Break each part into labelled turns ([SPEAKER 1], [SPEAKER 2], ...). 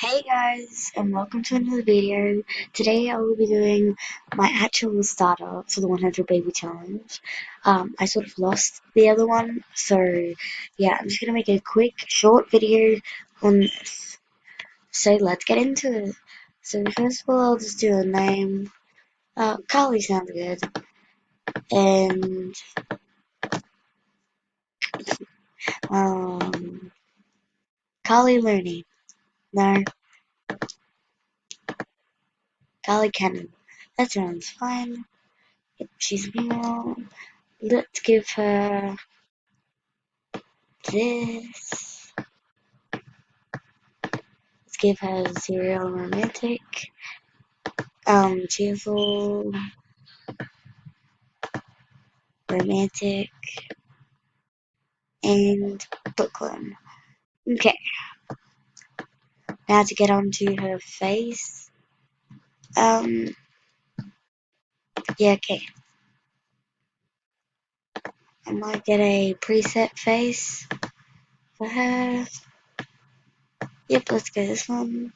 [SPEAKER 1] Hey guys, and welcome to another video. Today I will be doing my actual starter for the 100 Baby Challenge. I sort of lost the other one, so yeah, I'm just gonna make a quick, short video on this. So let's get into it. So first of all, I'll just do a name. Carly sounds good. And, um, Carly Looney. No, Carly Cannon. That sounds fine. Yep, she's a female. Let's give her this. Let's give her serial romantic, cheerful, romantic, and bookworm. Okay, now to get onto her face. Um, yeah, okay. I might get a preset face for her. Yep, let's go this one.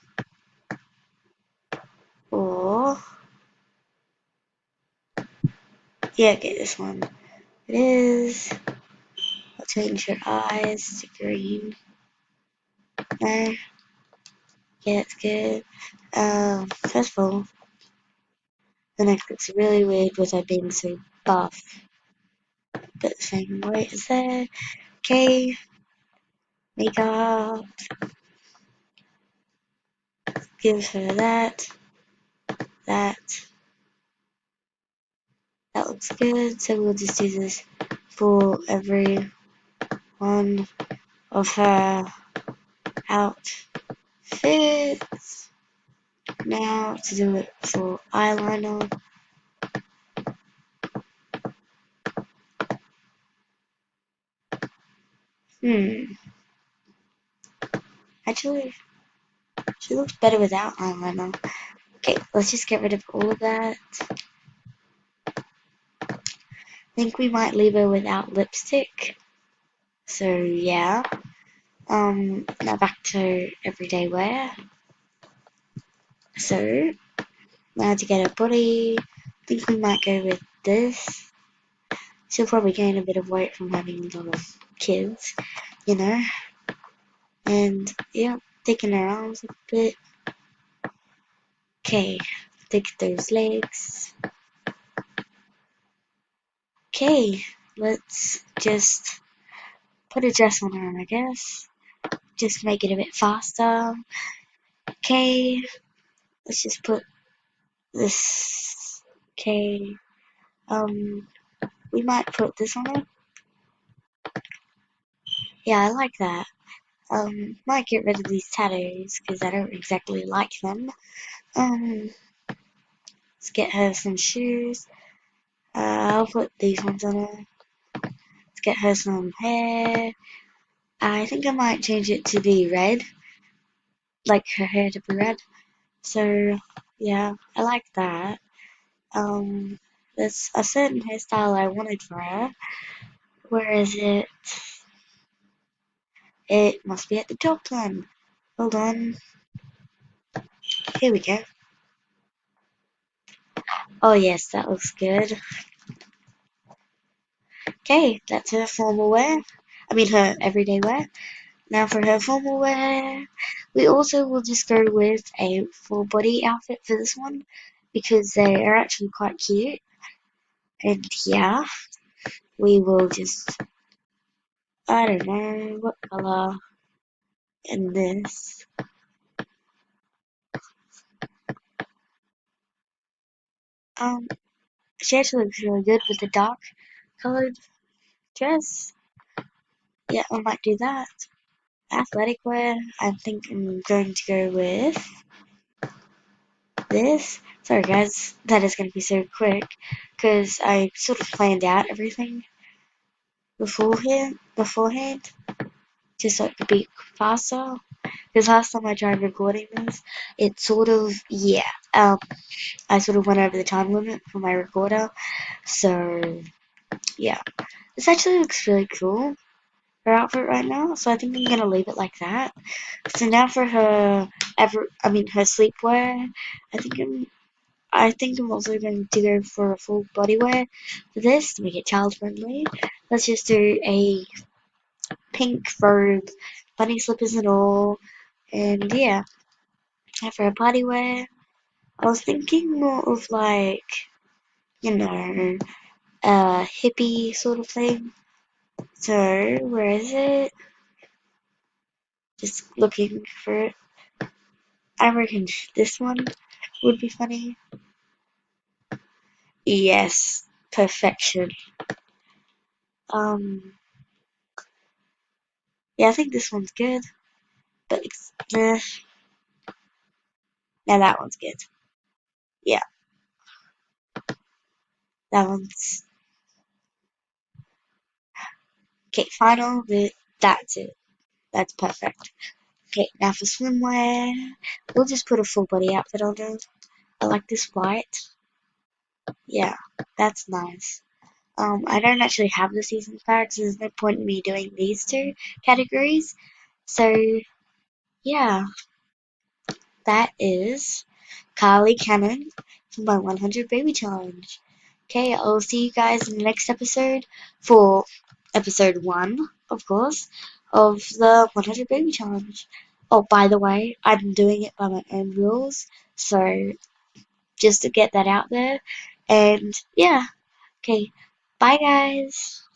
[SPEAKER 1] Or, yeah, get this one. It is. I'll change her eyes to green. No, yeah, it's good. First of all, the neck looks really weird with her being so buff. But the same weight as there. Okay, makeup. Give her that. That. That looks good. So we'll just do this for every one of her outfits. Now to do it for eyeliner. Hmm. Actually, she looks better without eyeliner. Okay, let's just get rid of all of that. I think we might leave her without lipstick. So yeah. Now back to everyday wear. So now to get a body, I think we might go with this. She'll probably gain a bit of weight from having a lot of kids, you know. And yeah, thicken her arms a bit. Okay, thick those legs. Okay, let's just put a dress on her, I guess. Just make it a bit faster. Okay, let's just put this. Okay, we might put this on her. Yeah, I like that. Might get rid of these tattoos because I don't exactly like them. Um, let's get her some shoes. I'll put these ones on her. Let's get her some hair. I think I might change it to be red, like her hair to be red. So yeah, I like that. Um, there's a certain hairstyle I wanted for her. Where is it? It must be at the top then. Hold on. Here we go. Oh yes, that looks good. Okay, that's her formal wear. I mean her everyday wear. Now for her formal wear, we also will just go with a full body outfit for this one because they are actually quite cute. And yeah, we will just, I don't know what color in this. Um, she actually looks really good with the dark colored dress. Yeah, I might do that. Athletic wear, I think I'm going to go with this. Sorry guys, that is going to be so quick because I sort of planned out everything beforehand, just so it could be faster. Because last time I tried recording this, it sort of, yeah, I sort of went over the time limit for my recorder. So, yeah. This actually looks really cool. her outfit right now, so I think I'm gonna leave it like that. So now for her her sleepwear, I think I'm also going to go for a full body wear for this to make it child friendly. Let's just do a pink robe, bunny slippers and all, and yeah. And for a body wear, I was thinking more of like, a hippie sort of thing. So, where is it? Just looking for it. I reckon this one would be funny. Yes, perfection. Um, yeah, I think this one's good, but nah, now that one's good. Yeah, that one's okay. Final, but that's it. That's perfect. Okay, now for swimwear, we'll just put a full body outfit on it. I like this white. Yeah, that's nice. I don't actually have the season pack, so there's no point in me doing these two categories. So, yeah, that is Kylie Cannon for my 100 Baby Challenge. Okay, I'll see you guys in the next episode for episode 1, of course, of the 100 Baby Challenge. Oh, by the way, I'm doing it by my own rules, so just to get that out there. And yeah, okay, bye guys.